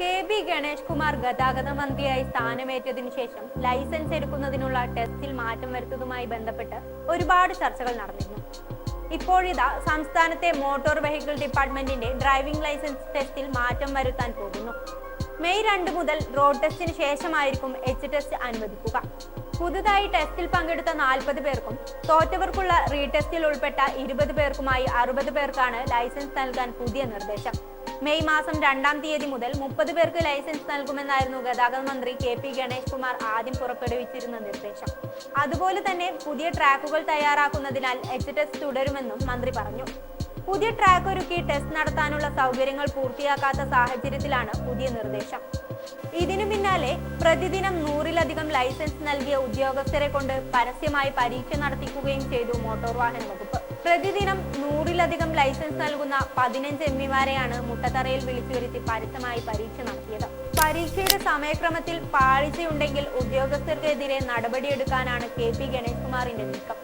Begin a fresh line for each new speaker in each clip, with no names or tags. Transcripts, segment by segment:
KB. Ganesh Kumar ഗതാഗത മന്ത്രിയായി സ്ഥാനമേറ്റതിനു ശേഷം ലൈസൻസ് എടുക്കുന്നതിനുള്ള ടെസ്റ്റിൽ മാറ്റം വരുത്തുന്നതുമായി ബന്ധപ്പെട്ട് ഒരുപാട് ചർച്ചകൾ നടന്നിരുന്നു. ഇപ്പോഴിതാ സംസ്ഥാനത്തെ മോട്ടോർ വെഹിക്കിൾ ഡിപ്പാർട്ട്മെന്റിന്റെ ഡ്രൈവിംഗ് ലൈസൻസ് ടെസ്റ്റിൽ മാറ്റം വരുത്താൻ പോകുന്നു. മെയ് 2 മുതൽ റോഡ് ടെസ്റ്റിന് ശേഷമായിരിക്കും ടെസ്റ്റ് അനുവദിക്കുക. പുതുതായി ടെസ്റ്റിൽ പങ്കെടുത്ത 40 പേർക്കും തോറ്റവർക്കുള്ള റീടെസ്റ്റിൽ ഉൾപ്പെട്ട 20 പേർക്കുമായി 60 പേർക്കാണ് ലൈസൻസ് നൽകാൻ പുതിയ നിർദ്ദേശം. മെയ് മാസം 2-ാം തീയതി മുതൽ 30 പേർക്ക് ലൈസൻസ് നൽകുമെന്നായിരുന്നു ഗതാഗത മന്ത്രി കെ.പി. ഗണേഷ് കുമാർ ആദ്യം പുറപ്പെടുവിച്ചിരുന്ന നിർദ്ദേശം. അതുപോലെ തന്നെ പുതിയ ട്രാക്കുകൾ തയ്യാറാക്കുന്നതിനാൽ ടെസ്റ്റ് തുടരുമെന്നും മന്ത്രി പറഞ്ഞു. പുതിയ ട്രാക്ക് ഒരുക്കി ടെസ്റ്റ് നടത്താനുള്ള സൗകര്യങ്ങൾ പൂർത്തിയാക്കാത്ത സാഹചര്യത്തിലാണ് പുതിയ നിർദ്ദേശം. ഇതിനു പിന്നാലെ പ്രതിദിനം 100-ലധികം ലൈസൻസ് നൽകിയ ഉദ്യോഗസ്ഥരെ കൊണ്ട് പരസ്യമായി പരീക്ഷ നടത്തിക്കുകയും ചെയ്തു മോട്ടോർ വാഹന വകുപ്പ്. പ്രതിദിനം 100-ലധികം ലൈസൻസ് നൽകുന്ന 15 എംപിമാരെയാണ് മുട്ടത്തറയിൽ വിളിച്ചു വരുത്തി പരസ്യമായി പരീക്ഷ നടത്തിയത്. പരീക്ഷയുടെ സമയക്രമത്തിൽ പാളിച്ചയുണ്ടെങ്കിൽ ഉദ്യോഗസ്ഥർക്കെതിരെ നടപടിയെടുക്കാനാണ് കെ.പി. ഗണേഷ് കുമാറിന്റെ നീക്കം.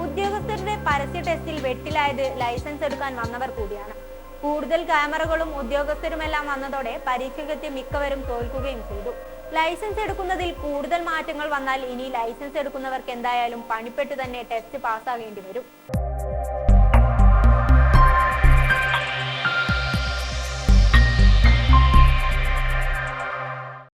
ഉദ്യോഗസ്ഥരുടെ പരസ്യ ടെസ്റ്റിൽ വെട്ടിലായത് ലൈസൻസ് എടുക്കാൻ വന്നവർ കൂടിയാണ്. കൂടുതൽ ക്യാമറകളും ഉദ്യോഗസ്ഥരുമെല്ലാം വന്നതോടെ പരീക്ഷയ്ക്കെത്തിയ മിക്കവരും തോൽക്കുകയും ചെയ്തു. ലൈസൻസ് എടുക്കുന്നതിൽ കൂടുതൽ മാറ്റങ്ങൾ വന്നാൽ ഇനി ലൈസൻസ് എടുക്കുന്നവർക്ക് എന്തായാലും പണിപ്പെട്ട് തന്നെ ടെസ്റ്റ് പാസ്സാകേണ്ടി വരും.